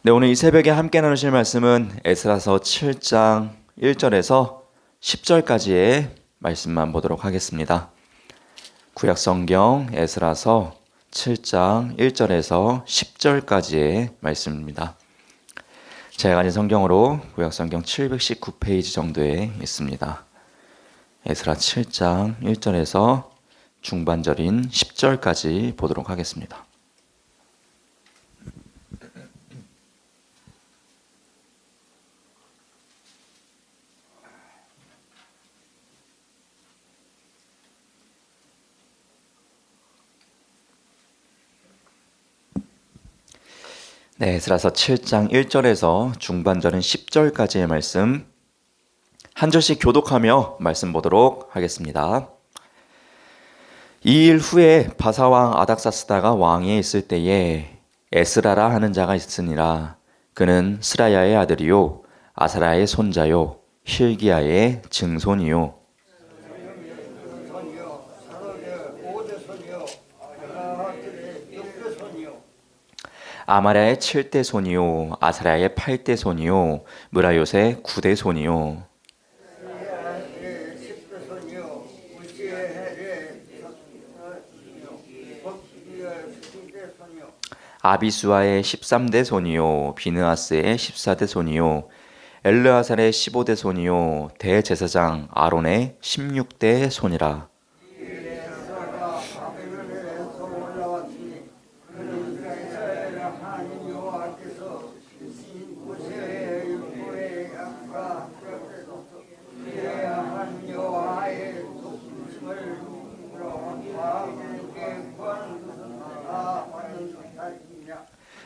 네, 오늘 이 새벽에 함께 나누실 말씀은 에스라서 7장 1절에서 10절까지의 말씀만 보도록 하겠습니다. 구약 성경 에스라서 7장 1절에서 10절까지의 말씀입니다. 제가 가진 성경으로 구약 성경 719페이지 정도에 있습니다. 에스라 7장 1절에서 중반절인 10절까지 보도록 하겠습니다. 네, 에스라서 7장 1절에서 중반절은 10절까지의 말씀 한 절씩 교독하며 말씀 보도록 하겠습니다. 이 일 후에 바사왕 아닥사스다가 왕위에 있을 때에 에스라라 하는 자가 있으니라. 그는 스라야의 아들이요 아사라의 손자요 힐기야의 증손이요 아마랴의 7대 손이요 아사랴의 8대 손이요 무라요의 9대 손이요 아비수아의 13대 손이요 비느하스의 14대 손이요 엘르아살의 15대 손이요 대제사장 아론의 16대 손이라.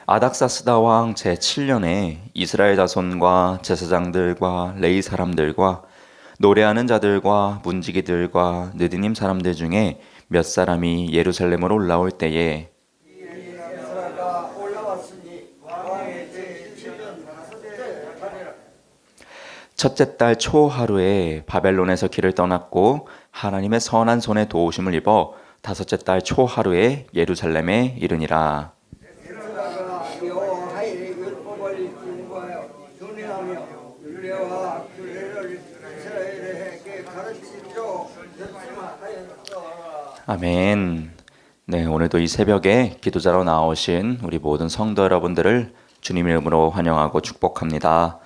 아닥사스다 왕 제7년에 이스라엘 자손과 제사장들과 레위 사람들과 노래하는 자들과 문지기들과 느디님 사람들 중에 몇 사람이 예루살렘으로 올라올 때에 첫째 달 초하루에 바벨론에서 길을 떠났고 하나님의 선한 손에 도우심을 입어 다섯째 달 초하루에 예루살렘에 이르니라. 아멘. 네, 오늘도 이 새벽에 기도자로 나오신 우리 모든 성도 여러분들을 주님의 이름으로 환영하고 축복합니다.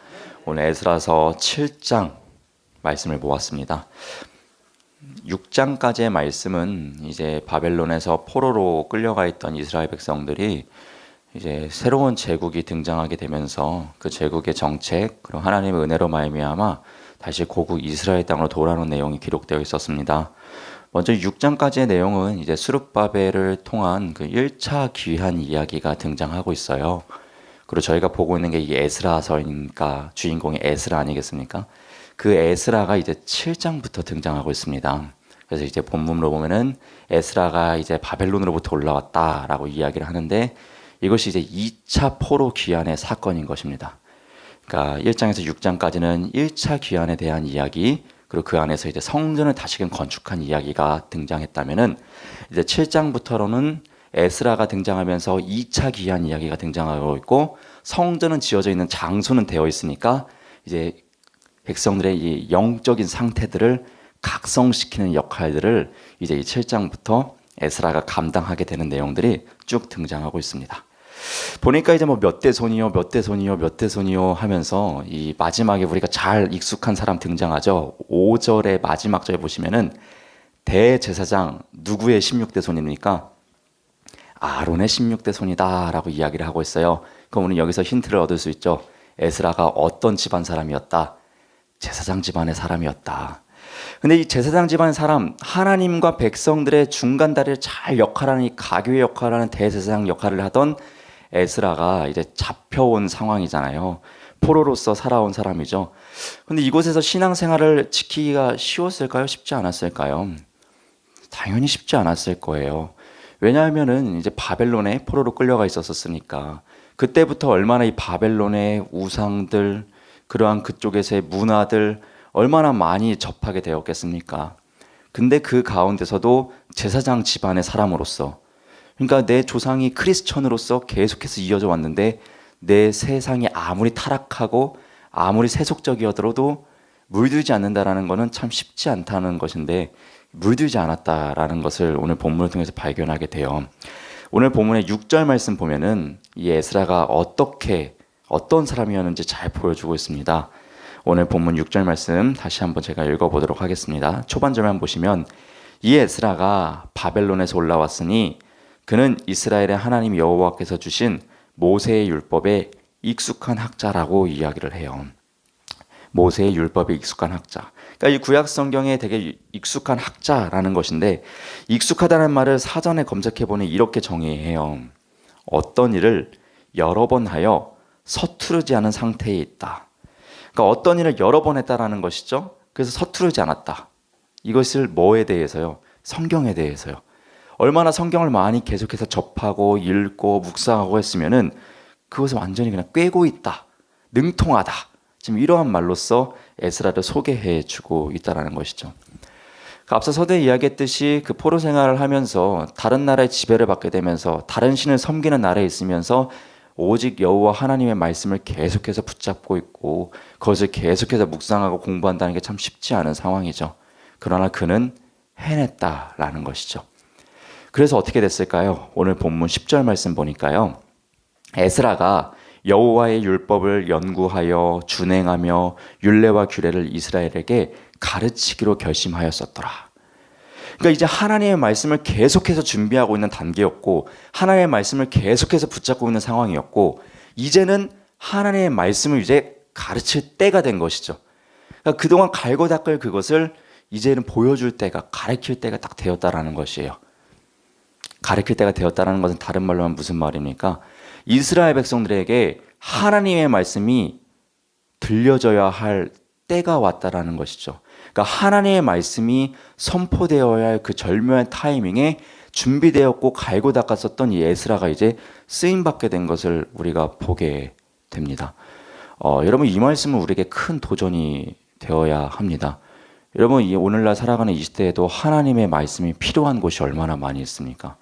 오늘 에스라서 7장 말씀을 보았습니다. 6장까지의 말씀은 이제 바벨론에서 포로로 끌려가 있던 이스라엘 백성들이 이제 새로운 제국이 등장하게 되면서 그 제국의 정책 그리고 하나님의 은혜로 말미암아 다시 고국 이스라엘 땅으로 돌아오는 내용이 기록되어 있었습니다. 먼저 6장까지의 내용은 이제 스룹바벨을 통한 그 1차 귀환 이야기가 등장하고 있어요. 그리고 저희가 보고 있는 게 이 에스라서니까 주인공이 에스라 아니겠습니까? 그 에스라가 이제 7장부터 등장하고 있습니다. 그래서 이제 본문으로 보면은 에스라가 이제 바벨론으로부터 올라왔다라고 이야기를 하는데 이것이 이제 2차 포로 귀환의 사건인 것입니다. 그러니까 1장에서 6장까지는 1차 귀환에 대한 이야기, 그리고 그 안에서 이제 성전을 다시금 건축한 이야기가 등장했다면은 이제 7장부터로는 에스라가 등장하면서 2차 귀환 이야기가 등장하고 있고 성전은 지어져 있는 장소는 되어 있으니까 이제 백성들의 이 영적인 상태들을 각성시키는 역할들을 이제 이 7장부터 에스라가 감당하게 되는 내용들이 쭉 등장하고 있습니다. 보니까 이제 뭐 몇 대 손이요, 몇 대 손이요, 몇 대 손이요 하면서 이 마지막에 우리가 잘 익숙한 사람 등장하죠. 5절의 마지막 절에 보시면은 대제사장 누구의 16대 손입니까? 아론의 16대 손이다라고 이야기를 하고 있어요. 그럼 우리는 여기서 힌트를 얻을 수 있죠. 에스라가 어떤 집안 사람이었다? 제사장 집안의 사람이었다. 근데 이 제사장 집안의 사람, 하나님과 백성들의 중간 다리를 잘 역할하는 이 가교의 역할을 하는 대제사장 역할을 하던 에스라가 이제 잡혀온 상황이잖아요. 포로로서 살아온 사람이죠. 근데 이곳에서 신앙생활을 지키기가 쉬웠을까요? 쉽지 않았을까요? 당연히 쉽지 않았을 거예요. 왜냐하면은 이제 바벨론에 포로로 끌려가 있었으니까 그때부터 얼마나 이 바벨론의 우상들, 그러한 그쪽에서의 문화들 얼마나 많이 접하게 되었겠습니까? 근데 그 가운데서도 제사장 집안의 사람으로서, 그러니까 내 조상이 크리스천으로서 계속해서 이어져 왔는데 내 세상이 아무리 타락하고 아무리 세속적이어도 물들지 않는다라는 것은 참 쉽지 않다는 것인데, 물들지 않았다라는 것을 오늘 본문을 통해서 발견하게 돼요. 오늘 본문의 6절 말씀 보면은 이 에스라가 어떤 사람이었는지 잘 보여주고 있습니다. 오늘 본문 6절 말씀 다시 한번 제가 읽어보도록 하겠습니다. 초반절만 보시면, 이 에스라가 바벨론에서 올라왔으니 그는 이스라엘의 하나님 여호와께서 주신 모세의 율법에 익숙한 학자라고 이야기를 해요. 모세의 율법에 익숙한 학자. 그러니까 이 구약 성경에 되게 익숙한 학자라는 것인데, 익숙하다는 말을 사전에 검색해 보니 이렇게 정의해요. 어떤 일을 여러 번 하여 서투르지 않은 상태에 있다. 그러니까 어떤 일을 여러 번 했다라는 것이죠. 그래서 서투르지 않았다. 이것을 뭐에 대해서요? 성경에 대해서요. 얼마나 성경을 많이 계속해서 접하고 읽고 묵상하고 했으면은 그것을 완전히 그냥 꿰고 있다. 능통하다. 지금 이러한 말로써 에스라를 소개해 주고 있다는 것이죠. 앞서 서두에 이야기했듯이 그 포로 생활을 하면서 다른 나라의 지배를 받게 되면서 다른 신을 섬기는 나라에 있으면서 오직 여호와 하나님의 말씀을 계속해서 붙잡고 있고 그것을 계속해서 묵상하고 공부한다는 게 참 쉽지 않은 상황이죠. 그러나 그는 해냈다라는 것이죠. 그래서 어떻게 됐을까요? 오늘 본문 10절 말씀 보니까요. 에스라가 여호와의 율법을 연구하여 준행하며 율례와 규례를 이스라엘에게 가르치기로 결심하였었더라. 그러니까 이제 하나님의 말씀을 계속해서 준비하고 있는 단계였고, 하나님의 말씀을 계속해서 붙잡고 있는 상황이었고, 이제는 하나님의 말씀을 이제 가르칠 때가 된 것이죠. 그러니까 그동안 갈고 닦을 그것을 이제는 보여줄 때가, 가르칠 때가 딱 되었다라는 것이에요. 가르칠 때가 되었다는 것은 다른 말로 하면 무슨 말입니까? 이스라엘 백성들에게 하나님의 말씀이 들려져야 할 때가 왔다라는 것이죠. 그러니까 하나님의 말씀이 선포되어야 할 그 절묘한 타이밍에 준비되었고 갈고 닦았었던 이 에스라가 이제 쓰임받게 된 것을 우리가 보게 됩니다. 여러분, 이 말씀은 우리에게 큰 도전이 되어야 합니다. 여러분, 이 오늘날 살아가는 이 시대에도 하나님의 말씀이 필요한 곳이 얼마나 많이 있습니까?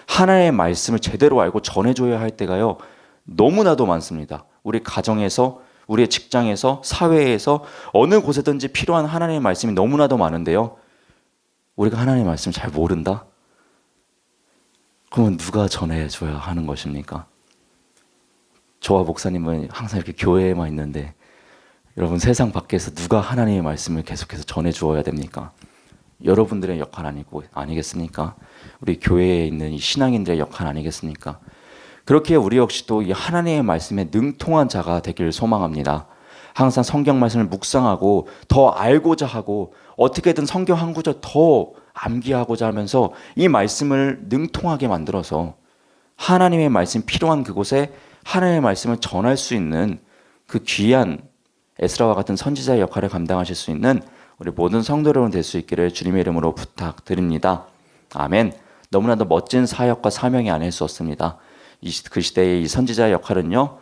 하나님의 말씀을 제대로 알고 전해줘야 할 때가요, 너무나도 많습니다. 우리 가정에서, 우리의 직장에서, 사회에서 어느 곳에든지 필요한 하나님의 말씀이 너무나도 많은데요, 우리가 하나님의 말씀을 잘 모른다? 그러면 누가 전해줘야 하는 것입니까? 저와 목사님은 항상 이렇게 교회에만 있는데, 여러분, 세상 밖에서 누가 하나님의 말씀을 계속해서 전해주어야 됩니까? 여러분들의 역할 아니겠습니까? 우리 교회에 있는 이 신앙인들의 역할 아니겠습니까? 그렇게 우리 역시도 이 하나님의 말씀에 능통한 자가 되기를 소망합니다. 항상 성경 말씀을 묵상하고 더 알고자 하고 어떻게든 성경 한 구절 더 암기하고자 하면서 이 말씀을 능통하게 만들어서 하나님의 말씀 필요한 그곳에 하나님의 말씀을 전할 수 있는 그 귀한 에스라와 같은 선지자의 역할을 감당하실 수 있는 우리 모든 성도 여러분 될 수 있기를 주님의 이름으로 부탁드립니다. 아멘. 너무나도 멋진 사역과 사명이 아닐 수 없습니다. 그 시대의 이 선지자의 역할은요,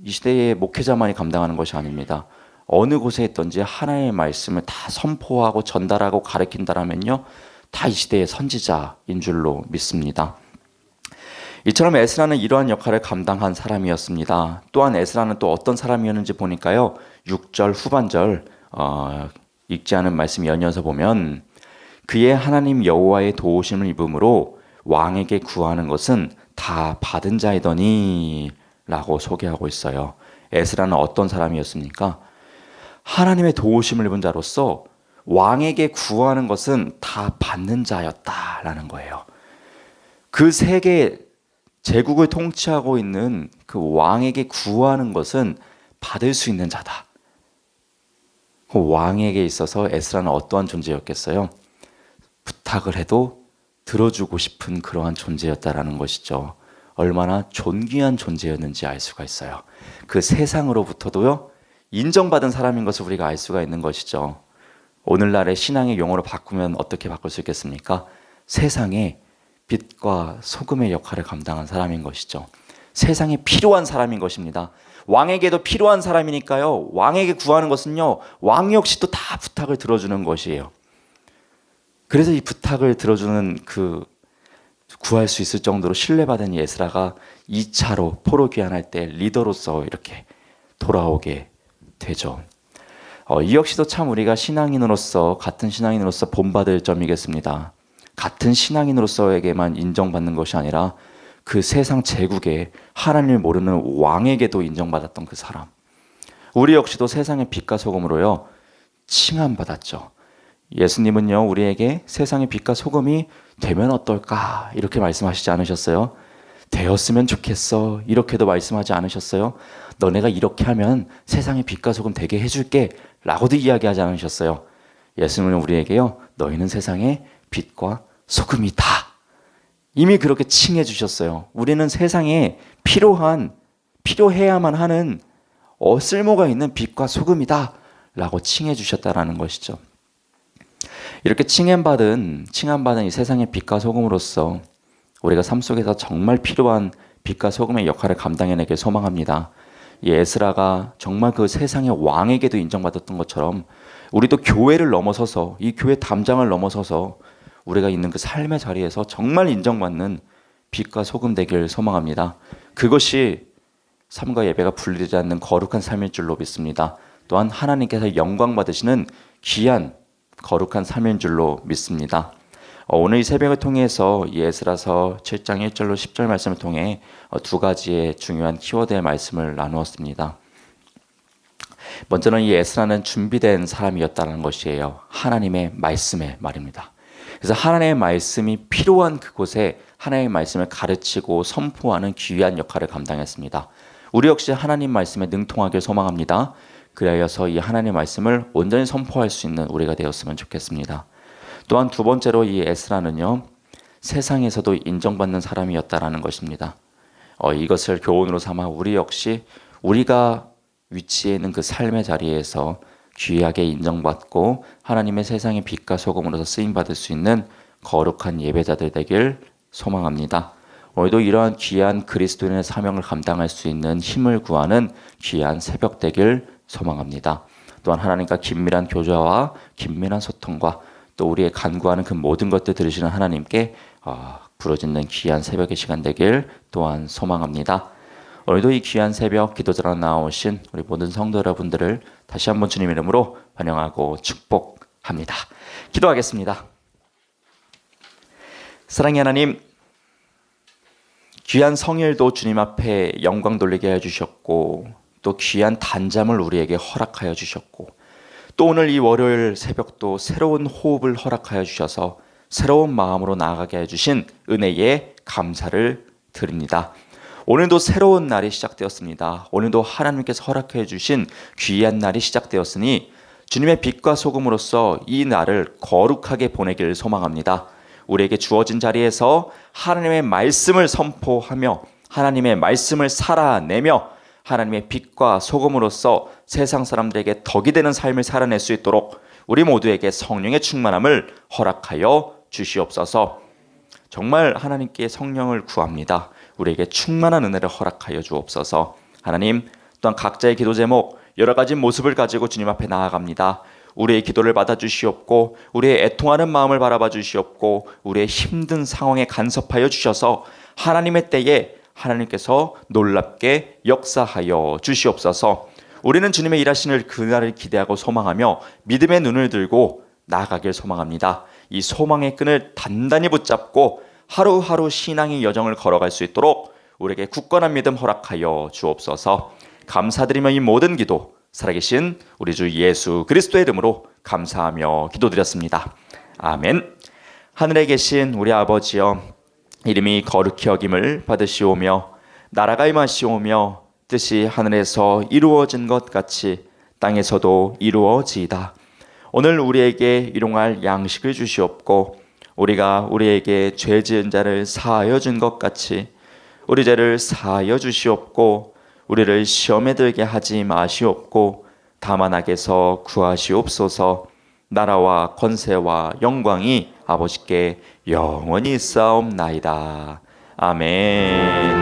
이 시대의 목회자만이 감당하는 것이 아닙니다. 어느 곳에 있든지 하나님의 말씀을 다 선포하고 전달하고 가르친다라면요, 다 이 시대의 선지자인 줄로 믿습니다. 이처럼 에스라는 이러한 역할을 감당한 사람이었습니다. 또한 에스라는 또 어떤 사람이었는지 보니까요, 6절 후반절 읽지 않은 말씀 연이어서 보면, 그의 하나님 여호와의 도우심을 입음으로 왕에게 구하는 것은 다 받은 자이더니 라고 소개하고 있어요. 에스라는 어떤 사람이었습니까? 하나님의 도우심을 입은 자로서 왕에게 구하는 것은 다 받는 자였다라는 거예요. 그 세계 제국을 통치하고 있는 그 왕에게 구하는 것은 받을 수 있는 자다. 그 왕에게 있어서 에스라는 어떠한 존재였겠어요? 부탁을 해도 들어주고 싶은 그러한 존재였다라는 것이죠. 얼마나 존귀한 존재였는지 알 수가 있어요. 그 세상으로부터도요, 인정받은 사람인 것을 우리가 알 수가 있는 것이죠. 오늘날의 신앙의 용어로 바꾸면 어떻게 바꿀 수 있겠습니까? 세상에 빛과 소금의 역할을 감당한 사람인 것이죠. 세상에 필요한 사람인 것입니다. 왕에게도 필요한 사람이니까요, 왕에게 구하는 것은요, 왕 역시도 다 부탁을 들어주는 것이에요. 그래서 이 부탁을 들어주는 그 구할 수 있을 정도로 신뢰받은 에스라가 2차로 포로 귀환할 때 리더로서 이렇게 돌아오게 되죠. 이 역시도 참 우리가 신앙인으로서, 같은 신앙인으로서 본받을 점이겠습니다. 같은 신앙인으로서에게만 인정받는 것이 아니라 그 세상 제국에 하나님을 모르는 왕에게도 인정받았던 그 사람. 우리 역시도 세상의 빛과 소금으로요, 칭함받았죠. 예수님은요, 우리에게 세상의 빛과 소금이 되면 어떨까 이렇게 말씀하시지 않으셨어요? 되었으면 좋겠어 이렇게도 말씀하지 않으셨어요? 너네가 이렇게 하면 세상의 빛과 소금 되게 해줄게 라고도 이야기하지 않으셨어요? 예수님은 우리에게요, 너희는 세상의 빛과 소금이다 이미 그렇게 칭해 주셨어요. 우리는 세상에 필요해야만 하는 쓸모가 있는 빛과 소금이다 라고 칭해 주셨다라는 것이죠. 이렇게 칭함받은 이 세상의 빛과 소금으로서 우리가 삶 속에서 정말 필요한 빛과 소금의 역할을 감당해내길 소망합니다. 이 에스라가 정말 그 세상의 왕에게도 인정받았던 것처럼 우리도 교회를 넘어서서, 이 교회 담장을 넘어서서 우리가 있는 그 삶의 자리에서 정말 인정받는 빛과 소금 되길 소망합니다. 그것이 삶과 예배가 분리되지 않는 거룩한 삶일 줄로 믿습니다. 또한 하나님께서 영광 받으시는 귀한 거룩한 삶인 줄로 믿습니다. 오늘 이 새벽을 통해서 이 에스라서 7장 1절로 10절 말씀을 통해 두 가지의 중요한 키워드의 말씀을 나누었습니다. 먼저는 이 에스라는 준비된 사람이었다는 것이에요. 하나님의 말씀의 말입니다. 그래서 하나님의 말씀이 필요한 그곳에 하나님의 말씀을 가르치고 선포하는 귀한 역할을 감당했습니다. 우리 역시 하나님 말씀에 능통하길 소망합니다. 그리하여서 이 하나님의 말씀을 온전히 선포할 수 있는 우리가 되었으면 좋겠습니다. 또한 두 번째로 이 에스라는요, 세상에서도 인정받는 사람이었다라는 것입니다. 이것을 교훈으로 삼아 우리 역시 우리가 위치해 있는 그 삶의 자리에서 귀하게 인정받고 하나님의 세상의 빛과 소금으로서 쓰임받을 수 있는 거룩한 예배자들 되길 소망합니다. 오늘도 이러한 귀한 그리스도인의 사명을 감당할 수 있는 힘을 구하는 귀한 새벽 되길 소망합니다. 또한 하나님과 긴밀한 교제와 긴밀한 소통과 또 우리의 간구하는 그 모든 것들 들으시는 하나님께 부르짖는 귀한 새벽의 시간 되길 또한 소망합니다. 오늘도 이 귀한 새벽 기도자로 나오신 우리 모든 성도 여러분들을 다시 한번 주님 이름으로 환영하고 축복합니다. 기도하겠습니다. 사랑의 하나님, 귀한 성일도 주님 앞에 영광 돌리게 해주셨고 또 귀한 단잠을 우리에게 허락하여 주셨고 또 오늘 이 월요일 새벽도 새로운 호흡을 허락하여 주셔서 새로운 마음으로 나아가게 해주신 은혜에 감사를 드립니다. 오늘도 새로운 날이 시작되었습니다. 오늘도 하나님께서 허락해 주신 귀한 날이 시작되었으니 주님의 빛과 소금으로서 이 날을 거룩하게 보내기를 소망합니다. 우리에게 주어진 자리에서 하나님의 말씀을 선포하며 하나님의 말씀을 살아내며 하나님의 빛과 소금으로서 세상 사람들에게 덕이 되는 삶을 살아낼 수 있도록 우리 모두에게 성령의 충만함을 허락하여 주시옵소서. 정말 하나님께 성령을 구합니다. 우리에게 충만한 은혜를 허락하여 주옵소서. 하나님, 또한 각자의 기도 제목 여러 가지 모습을 가지고 주님 앞에 나아갑니다. 우리의 기도를 받아주시옵고 우리의 애통하는 마음을 바라봐 주시옵고 우리의 힘든 상황에 간섭하여 주셔서 하나님의 때에 하나님께서 놀랍게 역사하여 주시옵소서. 우리는 주님의 일하시는 그날을 기대하고 소망하며 믿음의 눈을 들고 나아가길 소망합니다. 이 소망의 끈을 단단히 붙잡고 하루하루 신앙의 여정을 걸어갈 수 있도록 우리에게 굳건한 믿음 허락하여 주옵소서. 감사드리며 이 모든 기도 살아계신 우리 주 예수 그리스도의 이름으로 감사하며 기도드렸습니다. 아멘. 하늘에 계신 우리 아버지여, 이름이 거룩히 여김을 받으시오며 나라가 임하시오며 뜻이 하늘에서 이루어진 것 같이 땅에서도 이루어지이다. 오늘 우리에게 일용할 양식을 주시옵고 우리가 우리에게 죄 지은 자를 사하여 준 것 같이 우리 죄를 사하여 주시옵고 우리를 시험에 들게 하지 마시옵고 다만 악에서 구하시옵소서. 나라와 권세와 영광이 아버지께 영원히 있사옵나이다. 아멘.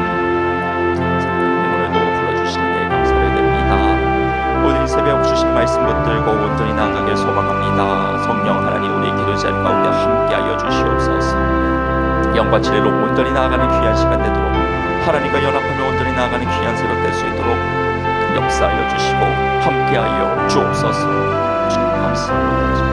오늘도 불러주시는 데 감사를 드립니다. 오늘 새벽 주신 말씀 붙들고 온전히 나아가길 소망합니다. 성령 하나님, 우리 기도 자리 가운데 함께하여 주시옵소서. 영과 진리로 온전히 나아가는 귀한 시간 되도록, 하나님과 연합하며 온전히 나아가는 귀한 새벽 될 수 있도록 역사하여 주시고 함께하여 주옵소서. 주님 감사합니다.